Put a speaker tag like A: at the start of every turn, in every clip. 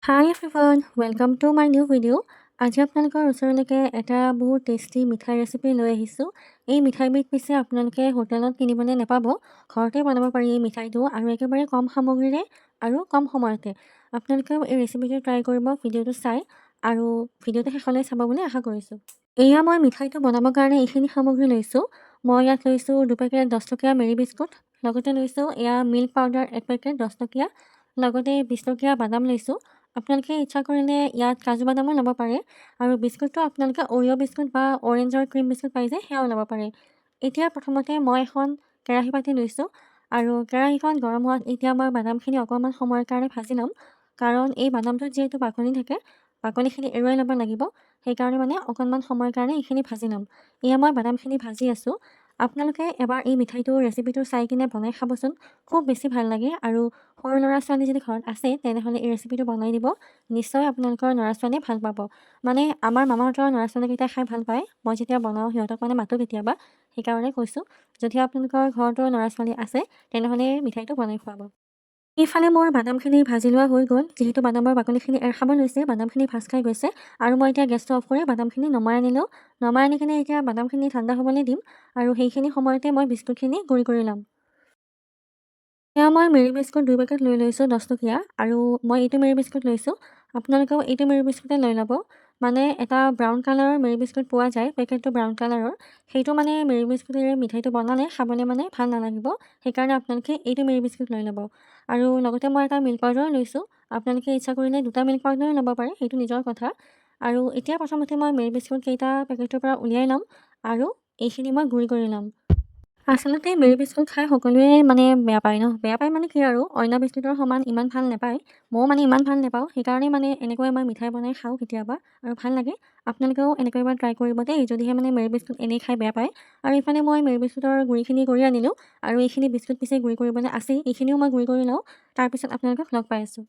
A: High everyone, welcome to my new video'. আজি আপোনালোকৰ ওচৰলৈকে এটা বহুত টেষ্টি মিঠাই ৰেচিপি লৈ আহিছোঁ। এই মিঠাইবিধ পিছে আপোনালোকে হোটেলত কিনিবলৈ নাপাব, ঘৰতে বনাব পাৰি এই মিঠাইটো আৰু একেবাৰে কম সামগ্ৰীৰে আৰু কম সময়তে। আপোনালোকেও এই ৰেচিপিটো ট্ৰাই কৰিব ভিডিঅ'টো চাই আৰু ভিডিঅ'টো শেষলৈ চাব বুলি আশা কৰিছোঁ। এয়া মই মিঠাইটো বনাবৰ কাৰণে এইখিনি সামগ্ৰী লৈছোঁ। মই ইয়াত লৈছোঁ 2 পেকেট 10 টকীয়া মেৰী বিস্কুট, লগতে লৈছোঁ এয়া মিল্ক পাউডাৰ 1 পেকেট 10 টকীয়া, লগতে 20 টকীয়া বাদাম লৈছোঁ। আপোনালোকে ইচ্ছা কৰিলে ইয়াত কাজু বাদামো ল'ব পাৰে আৰু বিস্কুটটো আপোনালোকে অৰিঅ' বিস্কুট বা অৰেঞ্জৰ ক্ৰীম বিস্কুট পাই যে সেয়াও ল'ব পাৰে। এতিয়া প্ৰথমতে মই এখন কেৰাহী পাতি লৈছোঁ আৰু কেৰাহীখন গৰম হোৱাত এতিয়া মই বাদামখিনি অকণমান সময়ৰ কাৰণে ভাজি ল'ম, কাৰণ এই বাদামটোত যিহেতু বাকলি থাকে, বাকলিখিনি এৰুৱাই ল'ব লাগিব। সেইকাৰণে মানে অকণমান সময়ৰ কাৰণে এইখিনি ভাজি ল'ম। এয়া মই বাদামখিনি ভাজি আছোঁ। আপোনালোকে এবাৰ এই মিঠাইটো ৰেচিপিটো চাই কিনে বনাই খাবচোন, খুব বেছি ভাল লাগে। আৰু সৰু ল'ৰা ছোৱালী যদি ঘৰত আছে তেনেহ'লে এই ৰেচিপিটো বনাই দিব, নিশ্চয় আপোনালোকৰ ল'ৰা ছোৱালীয়ে ভাল পাব। মানে আমাৰ মামাহঁতৰ ল'ৰা ছোৱালীকেইটাই খাই ভাল পায়। মই যেতিয়া বনাওঁ সিহঁতক মানে মাতোঁ কেতিয়াবা, সেইকাৰণে কৈছোঁ। যদি আপোনালোকৰ ঘৰতো ল'ৰা ছোৱালী আছে তেনেহ'লে মিঠাইটো বনাই খুৱাব। ইফালে মোৰ বাদামখিনি ভাজি লোৱা হৈ গ'ল। যিহেতু বাদামৰ বাকলিখিনি এৰ খাব লৈছে, বাদামখিনি ভাজ খাই গৈছে আৰু মই এতিয়া গেছটো অফ কৰি বাদামখিনি নমাই আনিলোঁ। নমাই আনি কিনে এতিয়া বাদামখিনি ঠাণ্ডা হ'বলৈ দিম আৰু সেইখিনি সময়তে মই বিস্কুটখিনি গুড়ি কৰি ল'ম। এয়া মই মেৰী বিস্কুট 2 পেকেট লৈ লৈছোঁ 10 টকীয়া আৰু মই এইটো মেৰী বিস্কুট লৈছোঁ। আপোনালোকেও এইটো মেৰী বিস্কুটে লৈ ল'ব। মানে এটা ব্ৰাউন কালাৰৰ মেৰী বিস্কুট পোৱা যায়, পেকেটটো ব্ৰাউন কালাৰৰ। সেইটো মানে মেৰী বিস্কুটেৰে মিঠাইটো বনালে খাবলৈ মানে ভাল নালাগিব। সেইকাৰণে আপোনালোকে এইটো মেৰী বিস্কুট লৈ ল'ব। আৰু লগতে মই এটা মিল্ক পাউডাৰ লৈছোঁ। আপোনালোকে ইচ্ছা কৰিলে 2টা মিল্ক পাউডাৰো ল'ব পাৰে, সেইটো নিজৰ কথা। আৰু এতিয়া প্ৰথমতে মই মেৰী বিস্কুট কেইটা পেকেটটোৰ পৰা উলিয়াই ল'ম আৰু এইখিনি মই গুড়ি কৰি ল'ম। আচলতে মেৰী বিস্কুট খাই সকলোৱে মানে বেয়া পায় ন, বেয়া পায় মানে কি আৰু অন্য বিস্কুটৰ সমান ইমান ভাল নাপায়। ময়ো মানে ইমান ভাল নাপাওঁ, সেইকাৰণে মানে এনেকৈ মই মিঠাই বনাই খাওঁ কেতিয়াবা আৰু ভাল লাগে। আপোনালোকেও এনেকৈ এবাৰ ট্ৰাই কৰিব দেই, যদিহে মানে মেৰী বিস্কুট এনেই খাই বেয়া পায়। আৰু ইফালে মই মেৰী বিস্কুটৰ গুড়িখিনি কৰি আনিলোঁ আৰু এইখিনি বিস্কুট পিছে গুড়ি কৰিবলৈ আছেই, এইখিনিও মই গুড়ি কৰি লওঁ। তাৰপিছত আপোনালোকক লগ পাই আছোঁ।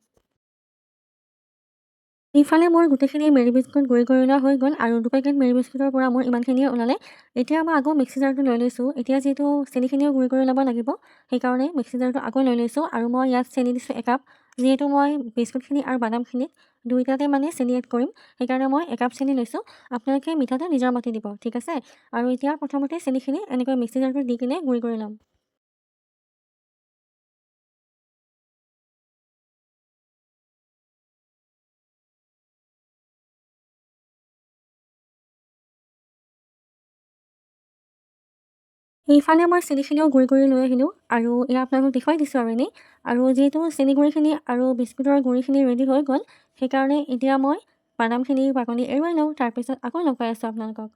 A: ইফালে মোৰ গোটেইখিনি মেৰী বিস্কুট গুড়ি কৰি লোৱা হৈ গ'ল আৰু 2 পেকেট মেৰী বিস্কুটৰ পৰা মোৰ ইমানখিনিয়ে ওলালে। এতিয়া মই আকৌ মিক্সি জাৰটো লৈ লৈছোঁ। এতিয়া যিহেতু চেনিখিনিও গুড়ি কৰি ল'ব লাগিব, সেইকাৰণে মিক্সি জাৰটো আকৌ লৈ লৈছোঁ আৰু মই ইয়াত চেনি দিছোঁ 1 কাপ। যিহেতু মই বিস্কুটখিনি আৰু বাদামখিনিত দুয়োটাতে মানে চেনি এড কৰিম, সেইকাৰণে মই 1 কাপ চেনি লৈছোঁ। আপোনালোকে মিঠাটো নিজৰ মতে দিব, ঠিক আছে। আৰু এতিয়া প্ৰথমতে চেনিখিনি এনেকৈ মিক্সি জাৰটোত দি কিনে গুড়ি কৰি ল'ম। এইফালে মই চেনিখিনিও গুড়ি কৰি লৈ আহিলোঁ আৰু এয়া আপোনালোকক দেখুৱাই দিছোঁ আৰু এনেই। আৰু যিহেতু চেনি গুড়িখিনি আৰু বিস্কুটৰ গুড়িখিনি ৰেডি হৈ গ'ল, সেইকাৰণে এতিয়া মই বাদামখিনি বাকলি এৰুৱাই লওঁ, তাৰপিছত আকৌ লগ পাই আছোঁ আপোনালোকক।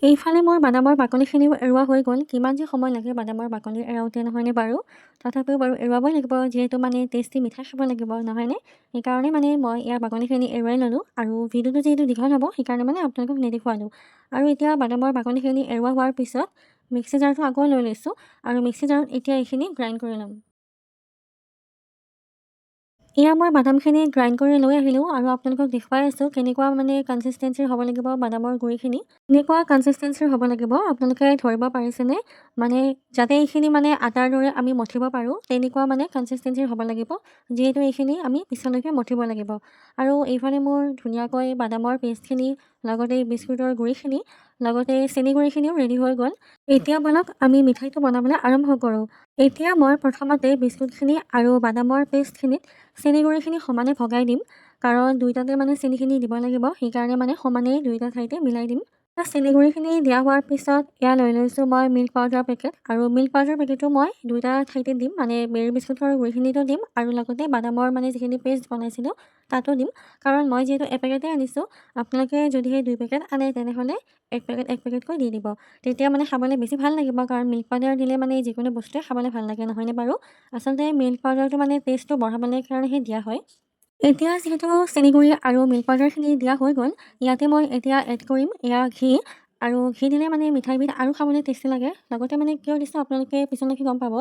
A: এইফালে মোৰ বাদামৰ বাকলিখিনিও এৰুৱা হৈ গ'ল। কিমান যে সময় লাগে বাদামৰ বাকলি এৰাওঁতে নহয়নে বাৰু? তথাপিও বাৰু এৰুৱাবই লাগিব, যিহেতু মানে টেষ্টি মিঠাই খাব লাগিব নহয়নে? সেইকাৰণে মানে মই ইয়াৰ বাকলিখিনি এৰুৱাই ল'লোঁ আৰু ভিডিঅ'টো যিহেতু দীঘল হ'ব সেইকাৰণে মানে আপোনালোকক নেদেখুৱালোঁ। আৰু এতিয়া বাদামৰ বাকলিখিনি এৰুৱা হোৱাৰ পিছত মিক্সি জাৰটো আকৌ লৈ লৈছোঁ আৰু মিক্সি জাৰত এতিয়া এইখিনি গ্ৰাইণ্ড কৰি ল'ম। এয়া মই বাদামখিনি গ্ৰাইণ্ড কৰি লৈ আহিলোঁ আৰু আপোনালোকক দেখুৱাই আছোঁ কেনেকুৱা মানে কনচিষ্টেঞ্চিৰ হ'ব লাগিব বাদামৰ গুড়িখিনি। এনেকুৱা কনচিষ্টেঞ্চিৰ হ'ব লাগিব, আপোনালোকে ধৰিব পাৰিছেনে? মানে যাতে এইখিনি মানে আটাৰ দৰে আমি মঠিব পাৰোঁ, তেনেকুৱা মানে কনচিষ্টেঞ্চিৰ হ'ব লাগিব। যিহেতু এইখিনি আমি পিছলৈকে মঠিব লাগিব। আৰু এইফালে মোৰ ধুনীয়াকৈ বাদামৰ পেষ্টখিনি, লগতে বিস্কুটৰ গুড়িখিনি, লগতে চেনি গুড়িখিনিও ৰেডি হৈ গ'ল। এতিয়া ব'লক আমি মিঠাইটো বনাবলৈ আৰম্ভ কৰোঁ। এতিয়া মই প্ৰথমতে বিস্কুটখিনি আৰু বাদামৰ পেষ্টখিনিত চেনি গুড়িখিনি সমানে ভগাই দিম, কাৰণ দুয়োটাতে মানে চেনিখিনি দিব লাগিব, সেইকাৰণে মানে সমানেই দুয়োটা ঠাইতে মিলাই দিম। চেনি গুড়িখিনি দিয়া হোৱাৰ পিছত এয়া লৈ লৈছোঁ মই মিল্ক পাউডাৰ পেকেট আৰু মিল্ক পাউডাৰ পেকেটো মই দুয়োটা ঠাইতে দিম, মানে মেৰী বিস্কুটৰ গুড়িখিনিতো দিম আৰু লগতে বাদামৰ মানে যিখিনি পেষ্ট বনাইছিলোঁ তাতো দিম। কাৰণ মই যিহেতু এপেকেটে আনিছোঁ, আপোনালোকে যদিহে 2 পেকেট আনে তেনেহ'লে 1 পেকেটকৈ দি দিব। তেতিয়া মানে খাবলৈ বেছি ভাল লাগিব, কাৰণ মিল্ক পাউডাৰ দিলে মানে যিকোনো বস্তুৱে খাবলৈ ভাল লাগে নহয়নে বাৰু? আচলতে মিল্ক পাউডাৰটো মানে টেষ্টটো বঢ়াবলৈ কাৰণেহে দিয়া হয়। এতিয়া যিহেতু চেনি গুড়ি আৰু মিল্ক পাউডাৰখিনি দিয়া হৈ গ'ল, ইয়াতে মই এতিয়া এড কৰিম এয়া ঘি। আৰু ঘি দিলে মানে মিঠাইবিধ আৰু খাবলৈ টেষ্টি লাগে। লগতে মানে কিয় দিছোঁ আপোনালোকে পিছলৈকে গম পাব।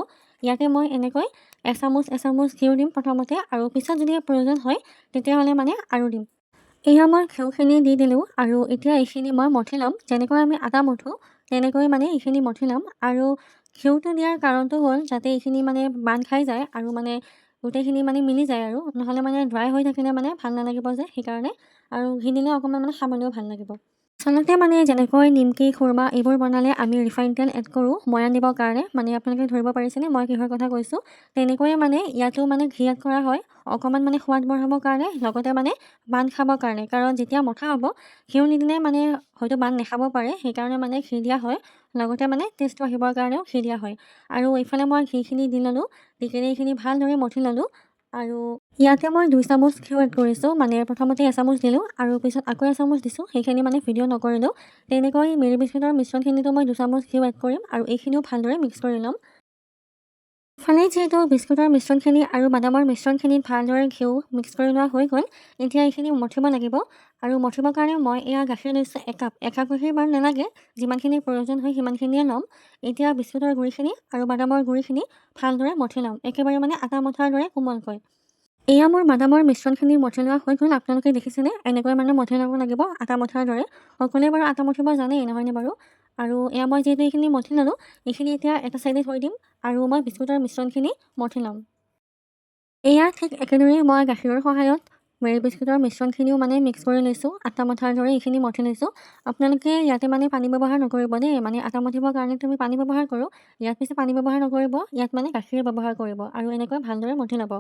A: ইয়াতে মই এনেকৈ এচামুচ ঘিউ দিম প্ৰথমতে, আৰু পিছত যদি প্ৰয়োজন হয় তেতিয়াহ'লে মানে আৰু দিম। এয়া মই ঘিউখিনি দি দিলোঁ আৰু এতিয়া এইখিনি মই মঠি ল'ম। যেনেকৈ আমি আটা মঠোঁ তেনেকৈ মানে এইখিনি মঠি ল'ম। আৰু ঘিউটো দিয়াৰ কাৰণটো হ'ল যাতে এইখিনি মানে বান্ধ খাই যায় আৰু মানে গোটেইখিনি মানে মিলি যায় আৰু নহ'লে মানে ড্ৰাই হৈ থাকিলে মানে ভাল নালাগিব যে সেইকাৰণে আৰু ঘি দিলে অকণমান মানে খাবলৈও ভাল লাগিব। আচলতে মানে যেনেকৈ নিমকি, খুৰমা এইবোৰ বনালে আমি ৰিফাইন তেল এড কৰোঁ ময়ান দিবৰ কাৰণে, মানে আপোনালোকে ধৰিব পাৰিছেনে মই কিহৰ কথা কৈছোঁ? তেনেকৈয়ে মানে ইয়াতো মানে ঘি এড কৰা হয় অকণমান মানে সোৱাদ বঢ়াবৰ কাৰণে, লগতে মানে বান্ধ খাবৰ কাৰণে। কাৰণ যেতিয়া মঠা হ'ব ঘিউ নিদিলে মানে হয়তো বান্ধ নাখাব পাৰে, সেইকাৰণে মানে ঘি দিয়া হয়। লগতে মানে টেষ্টটো আহিবৰ কাৰণেও ঘি দিয়া হয়। আৰু এইফালে মই ঘিখিনি দি ল'লোঁ, দি কিনে এইখিনি ভালদৰে মঠি ল'লোঁ। আৰু ইয়াতে মই 2 চামুচ ঘিউ এড কৰিছোঁ, মানে প্ৰথমতে এচামুচ দিলোঁ আৰু পিছত আকৌ এচামুচ দিছোঁ, সেইখিনি মানে ভিডিঅ' নকৰিলোঁ। তেনেকৈ মেৰি বিস্কুটৰ মিশ্ৰণখিনিতো মই 2 চামুচ ঘিউ এড কৰিম আৰু এইখিনিও ভালদৰে মিক্স কৰি ল'ম। ইফালে যিহেতু বিস্কুটৰ মিশ্ৰণখিনি আৰু বাদামৰ মিশ্ৰণখিনিত ভালদৰে ঘিউ মিক্স কৰি লোৱা হৈ গ'ল, এতিয়া এইখিনি মঠিব লাগিব। আৰু মঠিবৰ কাৰণে মই এয়া গাখীৰ লৈছোঁ 1 কাপ। 1 কাপ গাখীৰ বাৰু নালাগে, যিমানখিনি প্ৰয়োজন হয় সিমানখিনিয়ে ল'ম। এতিয়া বিস্কুটৰ গুড়িখিনি আৰু বাদামৰ গুড়িখিনি ভালদৰে মঠি ল'ম, একেবাৰে মানে আটা মঠাৰ দৰে কোমলকৈ। এয়া মোৰ বাদামৰ মিশ্ৰণখিনি মঠি লোৱা হৈ গ'ল। আপোনালোকে দেখিছেনে? এনেকৈ মানে মঠি ল'ব লাগিব আটা মঠাৰ দৰে। সকলোৱে বাৰু আটা মঠিব জানেই, নহয়নে বাৰু? আৰু এয়া মই যিহেতু এইখিনি মঠি ল'লোঁ, এইখিনি এতিয়া এটা চাইডে থৈ দিম আৰু মই বিস্কুটৰ মিশ্ৰণখিনি মঠি ল'ম। এয়া ঠিক একেদৰেই মই গাখীৰৰ সহায়ত মেৰি বিস্কুটৰ মিশ্ৰণখিনিও মানে মিক্স কৰি লৈছোঁ, আটা মঠাৰ দৰে এইখিনি মঠি লৈছোঁ। আপোনালোকে ইয়াতে মানে পানী ব্যৱহাৰ নকৰিব দেই, মানে আটা মঠিবৰ কাৰণে তুমি পানী ব্যৱহাৰ কৰোঁ, ইয়াত পিছে পানী ব্যৱহাৰ নকৰিব, ইয়াত মানে গাখীৰ ব্যৱহাৰ কৰিব আৰু এনেকৈ ভালদৰে মঠি ল'ব।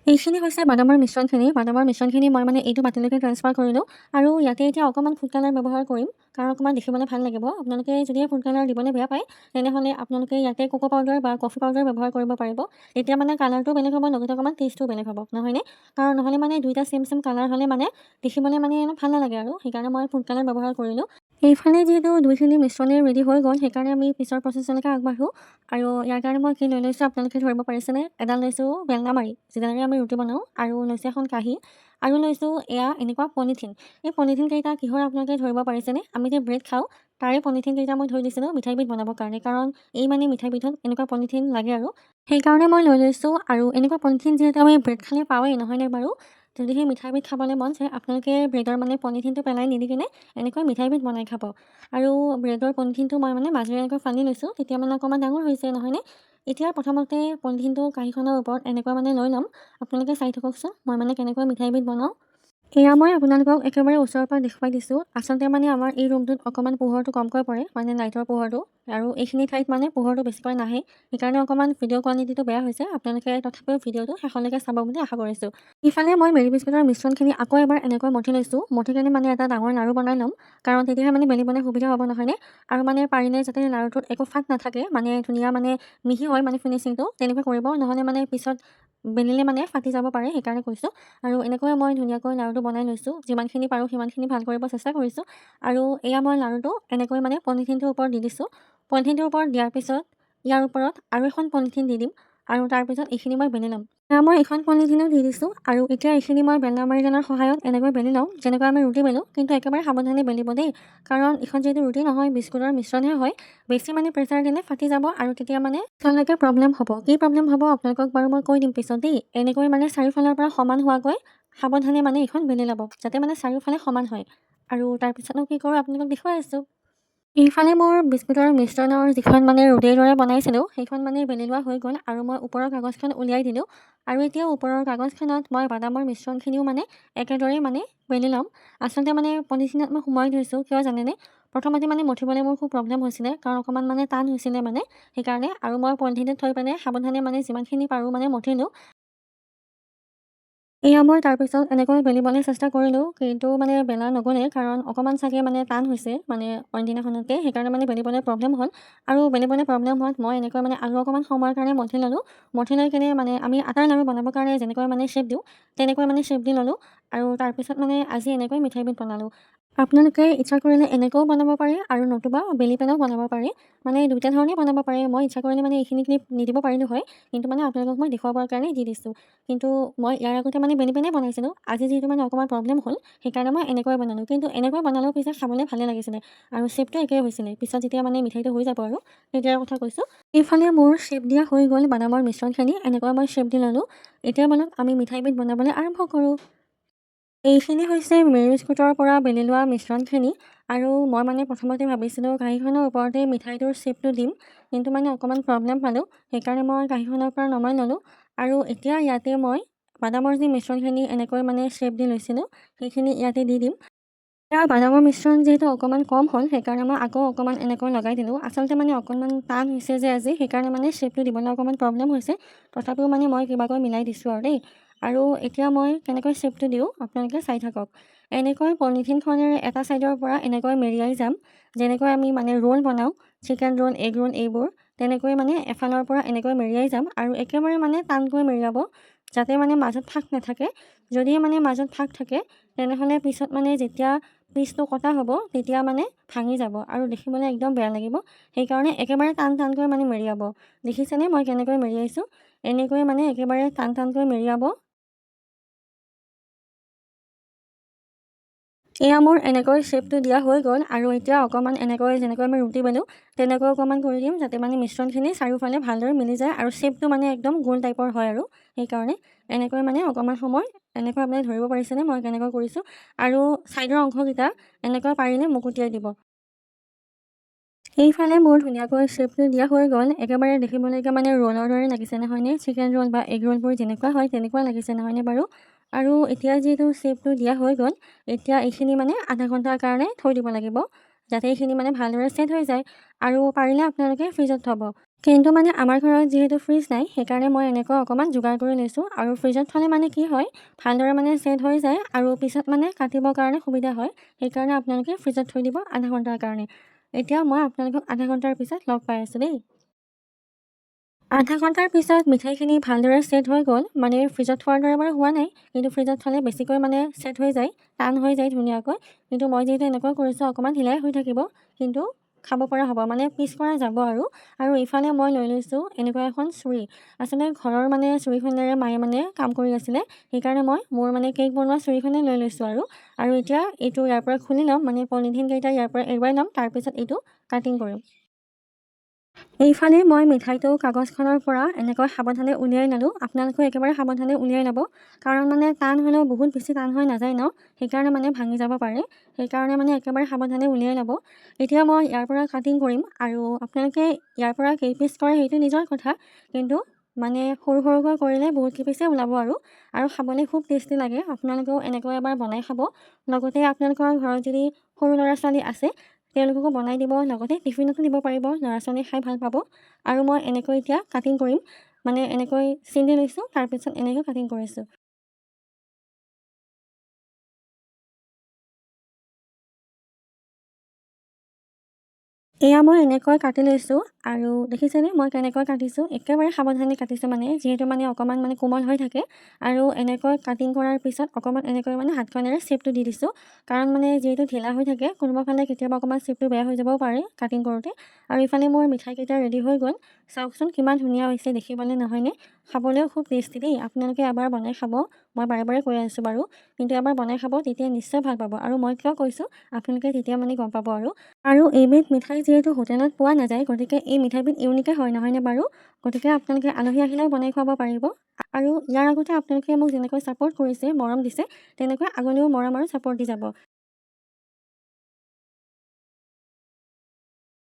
A: এইখিনি হৈছে বাদামৰ মিশ্ৰণখিনি। বাদামৰ মিশ্ৰণখিনি মই মানে এইটো বাতিলৈকে ট্ৰান্সফাৰ কৰিলোঁ আৰু ইয়াতে এতিয়া অকণমান ফুড কালাৰ ব্যৱহাৰ কৰিম, কাৰণ অকণমান দেখিবলৈ ভাল লাগিব। আপোনালোকে যদি ফুড কালাৰ দিবলৈ বেয়া পায়, তেনেহ'লে আপোনালোকে ইয়াতে কোকো পাউডাৰ বা কফি পাউডাৰ ব্যৱহাৰ কৰিব পাৰিব। তেতিয়া মানে কালাৰটো বেলেগ হ'ব, লগতে অকণমান টেষ্টটোও বেলেগ হ'ব, নহয়নে? কাৰণ নহ'লে মানে দুইটা ছেম কালাৰ হ'লে মানে দেখিবলৈ মানে ভাল নালাগে আৰু সেইকাৰণে মই ফুড কালাৰ ব্যৱহাৰ কৰিলোঁ। এইফালে যিহেতু দুইখিনি মিশ্ৰণে ৰেডি হৈ গ'ল, সেইকাৰণে আমি পিছৰ প্ৰচেছলৈকে আগবাঢ়োঁ। আৰু ইয়াৰ কাৰণে মই কি লৈ লৈছোঁ আপোনালোকে ধৰিব পাৰিছেনে? এডাল লৈছোঁ বেলনা মাৰি, যিডালেৰে আমি ৰুটি বনাওঁ, আৰু লৈছোঁ এখন কাঁহী, আৰু লৈছোঁ এয়া এনেকুৱা পলিথিন। এই পলিথিন কেইটা কিহৰ আপোনালোকে ধৰিব পাৰিছেনে? আমি যে ব্ৰেড খাওঁ তাৰে পলিথিন কেইটা মই ধৰি দিছিলোঁ মিঠাইবিধ বনাবৰ কাৰণে, কাৰণ এই মানে মিঠাইবিধত এনেকুৱা পলিথিন লাগে আৰু সেইকাৰণে মই লৈ লৈছোঁ। আৰু এনেকুৱা পলিথিন যিহেতু আমি ব্ৰেড খালে পাওঁৱেই, নহয়নে বাৰু? যদি সেই মিঠাইবিধ খাবলৈ মন যায়, আপোনালোকে ব্ৰেডৰ মানে পলিথিনটো পেলাই নিদি কিনে এনেকৈ মিঠাইবিধ বনাই খাব। আৰু ব্ৰেডৰ পলিথিনটো মই মানে মাজেৰে এনেকৈ ফালি লৈছোঁ, তেতিয়া মানে অকণমান ডাঙৰ হৈছে, নহয়নে? এতিয়া প্ৰথমতে পলিথিনটো কাঁহীখনৰ ওপৰত এনেকৈ মানে লৈ ল'ম। আপোনালোকে চাই থাককচোন মই মানে কেনেকৈ মিঠাইবিধ বনাওঁ। এয়া মই আপোনালোকক একেবাৰে ওচৰৰ পৰা দেখুৱাই দিছোঁ। আচলতে মানে আমাৰ এই ৰুমটোত অকণমান পোহৰটো কমকৈ পৰে, মানে লাইটৰ পোহৰটো, আৰু এইখিনি ঠাইত মানে পোহৰটো বেছিকৈ নাহে, সেইকাৰণে অকণমান ভিডিঅ' কোৱালিটিটো বেয়া হৈছে। আপোনালোকে তথাপিও ভিডিঅ'টো শেষলৈকে চাব বুলি আশা কৰিছোঁ। ইফালে মই মেৰি বিস্কুটৰ মিশ্ৰণখিনি আকৌ এবাৰ এনেকৈ মঠি লৈছোঁ। মঠি কিনে মানে এটা ডাঙৰ লাড়ু বনাই ল'ম, কাৰণ তেতিয়াহে মানে বেলিবলৈ সুবিধা হ'ব, নহয়নে? আৰু মানে পাৰিলে যাতে লাড়ুটোত একো ফাট নাথাকে, মানে ধুনীয়া মানে মিহি হয় মানে ফিনিচিংটো, তেনেকৈ কৰিব, নহ'লে মানে পিছত বেলিলে মানে ফাটি যাব পাৰে, সেইকাৰণে কৈছোঁ। আৰু এনেকৈ মই ধুনীয়াকৈ লাড়ুটো বনাই লৈছোঁ, যিমানখিনি পাৰোঁ সিমানখিনি ভাল কৰিব চেষ্টা কৰিছোঁ। আৰু এয়া মই লাড়ুটো এনেকৈ মানে পলিথিনটোৰ ওপৰত দি দিছোঁ। পলিথিনটোৰ ওপৰত দিয়াৰ পিছত ইয়াৰ ওপৰত আৰু এখন পলিথিন দি দিম, আৰু তাৰপিছত এইখিনি মই বেলি ল'ম। মই এখন পলিথিনো দি দিছোঁ, আৰু এতিয়া এইখিনি মই বেলনা মাৰিডালৰ সহায়ত এনেকৈ বেলি লওঁ, যেনেকৈ আমি ৰুটি বেলোঁ, কিন্তু একেবাৰে সাৱধানে বেলিব দেই, কাৰণ এইখন যিহেতু ৰুটি নহয় বিস্কুটৰ মিশ্ৰণহে হয়। বেছি মানে প্ৰেছাৰ দিলে ফাটি যাব, আৰু তেতিয়া মানে তেওঁলোকে প্ৰব্লেম হ'ব। কি প্ৰব্লেম হ'ব আপোনালোকক বাৰু মই কৈ দিম পিছত দেই। এনেকৈ মানে চাৰিওফালৰ পৰা সমান হোৱাকৈ সাৱধানে মানে এইখন বেলি ল'ব, যাতে মানে চাৰিওফালে সমান হয়। আৰু তাৰপিছতনো কি কৰোঁ আপোনালোকক দেখুৱাই আছোঁ। এইফালে মোৰ বিস্কুটৰ মিশ্ৰণৰ যিখন মানে ৰুটিৰ দৰে বনাইছিলোঁ, সেইখন মানে বেলি লোৱা হৈ গ'ল, আৰু মই ওপৰৰ কাগজখন উলিয়াই দিলোঁ। আৰু এতিয়া ওপৰৰ কাগজখনত মই বাদামৰ মিশ্ৰণখিনিও মানে একেদৰেই মানে বেলি ল'ম। আচলতে মানে পলিথিনত মই সোমোৱাই থৈছোঁ, কিয় জানেনে? প্ৰথমতে মানে মঠিবলৈ মোৰ খুব প্ৰব্লেম হৈছিলে, কাৰণ অকণমান মানে টান হৈছিলে মানে সেইকাৰণে, আৰু মই পলিথিনত থৈ পিনে সাৱধানে মানে যিমানখিনি পাৰোঁ মানে মঠিলোঁ। এয়া মই তাৰপিছত এনেকৈ বেলিবলৈ চেষ্টা কৰিলোঁ, কিন্তু মানে বেলা নগ'লে, কাৰণ অকণমান চাগে মানে টান হৈছে মানে অইন দিনাখনতকৈ, সেইকাৰণে মানে বেলিবলৈ প্ৰব্লেম হ'ল। আৰু বেলিবলৈ প্ৰব্লেম হোৱাত মই এনেকৈ মানে আৰু অকণমান সময়ৰ কাৰণে মঠি ল'লোঁ। মঠি লৈ কিনে মানে আমি আটাৰ লাড়ু বনাবৰ কাৰণে যেনেকৈ মানে শ্বেপ দিওঁ, তেনেকৈ মানে শ্বেপ দি ল'লোঁ, আৰু তাৰপিছত মানে আজি এনেকৈ মিঠাইবিধ বনালোঁ। আপোনালোকে ইচ্ছা কৰিলে এনেকৈও বনাব পাৰে, আৰু নতুবা বেলি পেনাও বনাব পাৰে, মানে দুইটা ধৰণেই বনাব পাৰে। মই ইচ্ছা কৰিলে মানে এইখিনি ক্লিপ নিদিব পাৰিলোঁ হয়, কিন্তু মানে আপোনালোকক মই দেখুৱাবৰ কাৰণে দি দিছোঁ। কিন্তু মই ইয়াৰ আগতে মানে বেলি পেনাই বনাইছিলোঁ, আজি যিহেতু মানে অকণমান প্ৰব্লেম হ'ল, সেইকাৰণে মই এনেকৈ বনালোঁ। কিন্তু এনেকৈ বনালেও পিছে খাবলৈ ভালেই লাগিছিলে, আৰু শ্বেপটো একেই হৈছিলে। পিছত যেতিয়া মানে মিঠাইটো হৈ যাব আৰু তেতিয়াৰ কথা কৈছোঁ। এইফালে মোৰ শ্বেপ দিয়া হৈ গ'ল বাদামৰ মিশ্ৰণখিনি, এনেকৈ মই শ্বেপ দি ল'লোঁ। এতিয়া বলক আমি মিঠাইবিধ বনাবলৈ আৰম্ভ কৰোঁ। এইখিনি হৈছে মেৰি বিস্কুটৰ পৰা বেলি লোৱা মিশ্ৰণখিনি, আৰু মই মানে প্ৰথমতে ভাবিছিলোঁ কাঁহীখনৰ ওপৰতে মিঠাইটোৰ শ্বেপটো দিম, কিন্তু মানে অকণমান প্ৰব্লেম পালোঁ, সেইকাৰণে মই কাঁহীখনৰ পৰা নমাই ল'লোঁ। আৰু এতিয়া ইয়াতে মই বাদামৰ যি মিশ্ৰণখিনি এনেকৈ মানে শ্বেপ দি লৈছিলোঁ সেইখিনি ইয়াতে দি দিম। এতিয়া বাদামৰ মিশ্ৰণ যিহেতু অকণমান কম হ'ল সেইকাৰণে মই আকৌ অকণমান এনেকৈ লগাই দিলোঁ। আচলতে মানে অকণমান টান হৈছে যে আজি, সেইকাৰণে মানে শ্বেপটো দিবলৈ অকণমান প্ৰব্লেম হৈছে। তথাপিও মানে মই কিবাকৈ মিলাই দিছোঁ আৰু দেই। আৰু এতিয়া মই কেনেকৈ শ্বেপটো দিওঁ আপোনালোকে চাই থাকক। এনেকৈ পলিথিনখনেৰে এটা ছাইডৰ পৰা এনেকৈ মেৰিয়াই যাম। যেনেকৈ আমি মানে ৰোল বনাওঁ, চিকেন ৰোল, এগ ৰোল এইবোৰ, তেনেকৈ মানে এফালৰ পৰা এনেকৈ মেৰিয়াই যাম আৰু একেবাৰে মানে টানকৈ মেৰিয়াব, যাতে মানে মাজত ফাক নাথাকে। যদি মানে মাজত ফাক থাকে তেনেহ'লে পিছত মানে যেতিয়া পিচটো কটা হ'ব তেতিয়া মানে ভাঙি যাব আৰু দেখিবলৈ একদম বেয়া লাগিব। সেইকাৰণে একেবাৰে টানকৈ মানে মেৰিয়াব। দেখিছেনে মই কেনেকৈ মেৰিয়াইছোঁ? এনেকৈ মানে একেবাৰে টানকৈ মেৰিয়াব। এয়া মোৰ এনেকৈ শ্বেপটো দিয়া হৈ গ'ল আৰু এতিয়া অকণমান এনেকৈ যেনেকৈ আমি ৰুটি বেলোঁ তেনেকৈ অকণমান কৰি দিম, যাতে মানে মিশ্ৰণখিনি চাৰিওফালে ভালদৰে মিলি যায় আৰু শ্বেপটো মানে একদম গোল টাইপৰ হয় আৰু সেইকাৰণে এনেকৈ মানে অকণমান সময় এনেকৈ আপুনি ধৰিব পাৰিছেনে মই কেনেকৈ কৰিছোঁ? আৰু ছাইডৰ অংশকেইটা এনেকৈ পাৰিলে মুকুটিয়াই দিব। এইফালে মোৰ ধুনীয়াকৈ শ্বেপটো দিয়া হৈ গ'ল। একেবাৰে দেখিবলৈকে মানে ৰোলৰ দৰে লাগিছে নহয়নে? চিকেন ৰোল বা এগ ৰোলবোৰ যেনেকুৱা হয় তেনেকুৱা লাগিছে নহয়নে বাৰু? আৰু এতিয়া যিহেতু শ্বেপটো দিয়া হৈ গ'ল, এতিয়া এইখিনি মানে আধা ঘণ্টাৰ কাৰণে থৈ দিব লাগিব, যাতে এইখিনি মানে ভালদৰে ছেট হৈ যায়। আৰু পাৰিলে আপোনালোকে ফ্ৰিজত থ'ব। কিন্তু মানে আমাৰ ঘৰত যিহেতু ফ্ৰিজ নাই সেইকাৰণে মই এনেকৈ অকণমান যোগাৰ কৰি লৈছোঁ। আৰু ফ্ৰিজত থ'লে মানে কি হয়, ভালদৰে মানে ছেট হৈ যায় আৰু পিছত মানে কাটিবৰ কাৰণে সুবিধা হয়। সেইকাৰণে আপোনালোকে ফ্ৰিজত থৈ দিব আধা ঘণ্টাৰ কাৰণে। এতিয়া মই আপোনালোকক আধা ঘণ্টাৰ পিছত লগ পাই আছোঁ দেই। আধা ঘণ্টাৰ পিছত মিঠাইখিনি ভালদৰে ছেট হৈ গ'ল। মানে ফ্ৰিজত থোৱাৰ দৰে বাৰু হোৱা নাই, কিন্তু ফ্ৰিজত থ'লে বেছিকৈ মানে ছেট হৈ যায়, টান হৈ যায় ধুনীয়াকৈ। কিন্তু মই যিহেতু এনেকৈ কৰিছোঁ অকণমান ঢিলাই হৈ থাকিব, কিন্তু খাব পৰা হ'ব, মানে পিচ কৰা যাব আৰু। আৰু ইফালে মই লৈ লৈছোঁ এনেকুৱা এখন ছুৰী। আচলতে ঘৰৰ মানে ছুৰীখনেৰে মায়ে মানে কাম কৰি আছিলে, সেইকাৰণে মই মোৰ মানে কেক বনোৱা ছুৰীখনে লৈ লৈছোঁ আৰু এতিয়া এইটো ইয়াৰ পৰা খুলি ল'ম, মানে পলিথিনকেইটা ইয়াৰ পৰা এৰুৱাই ল'ম, তাৰপিছত এইটো কাটিং কৰিম। এইফালে মই মিঠাইটো কাগজখনৰ পৰা এনেকৈ সাৱধানে উলিয়াই ল'লোঁ। আপোনালোকেও একেবাৰে সাৱধানে উলিয়াই ল'ব, কাৰণ মানে টান হ'লেও বহুত বেছি টান হৈ নাযায় ন, সেইকাৰণে মানে ভাঙি যাব পাৰে। সেইকাৰণে মানে একেবাৰে সাৱধানে উলিয়াই ল'ব। এতিয়া মই ইয়াৰ পৰা কাটিং কৰিম আৰু আপোনালোকে ইয়াৰ পৰা কেই পিচ কৰে সেইটো নিজৰ কথা, কিন্তু মানে সৰু সৰুকৈ কৰিলে বহুত কেইপিচে ওলাব আৰু খাবলৈ খুব টেষ্টি লাগে। আপোনালোকেও এনেকৈ এবাৰ বনাই খাব। লগতে আপোনালোকৰ ঘৰত যদি সৰু ল'ৰা ছোৱালী আছে তেওঁলোককো বনাই দিব, লগতে টিফিনতো দিব পাৰিব, ল'ৰা ছোৱালী খাই ভাল পাব। আৰু মই এনেকৈ এতিয়া কাটিং কৰিম, মানে এনেকৈ চিন দি লৈছোঁ, তাৰপিছত এনেকৈ কাটিং কৰিছোঁ। এয়া মই এনেকৈ কাটি লৈছোঁ আৰু দেখিছেনে মই কেনেকৈ কাটিছোঁ? একেবাৰে সাৱধানে কাটিছোঁ, মানে যিহেতু মানে অকণমান মানে কোমল হৈ থাকে। আৰু এনেকৈ কাটিং কৰাৰ পিছত অকণমান এনেকৈ মানে হাতখনেৰে শ্বেপটো দি দিছোঁ, কাৰণ মানে যিহেতু ঢিলা হৈ থাকে কোনোবা ফালে কেতিয়াবা অকণমান শ্বেপটো বেয়া হৈ যাবও পাৰে কাটিং কৰোঁতে। আৰু ইফালে মোৰ মিঠাইকেইটা ৰেডি হৈ গ'ল। চাওকচোন কিমান ধুনীয়া হৈছে দেখিবলৈ নহয়নে? খাবলৈও খুব টেষ্টি দেই। আপোনালোকে এবাৰ বনাই খাব, মই বাৰে বাৰে কৈ আছোঁ বাৰু, কিন্তু এবাৰ বনাই খাব, তেতিয়া নিশ্চয় ভাল পাব। আৰু মই কিয় কৈছোঁ আপোনালোকে তেতিয়া মানে গম পাব আৰু এইবিধ মিঠাই যিহেতু হোটেলত পোৱা নাযায়, গতিকে এই মিঠাইবিধ ইউনিকে হয় নহয়নে বাৰু? গতিকে আপোনালোকে আলহী আহিলেও বনাই খুৱাব পাৰিব। আৰু ইয়াৰ আগতে আপোনালোকে মোক যেনেকৈ ছাপোৰ্ট কৰিছে, মৰম দিছে, তেনেকৈ আগলৈও মৰম আৰু ছাপোৰ্ট দি যাব।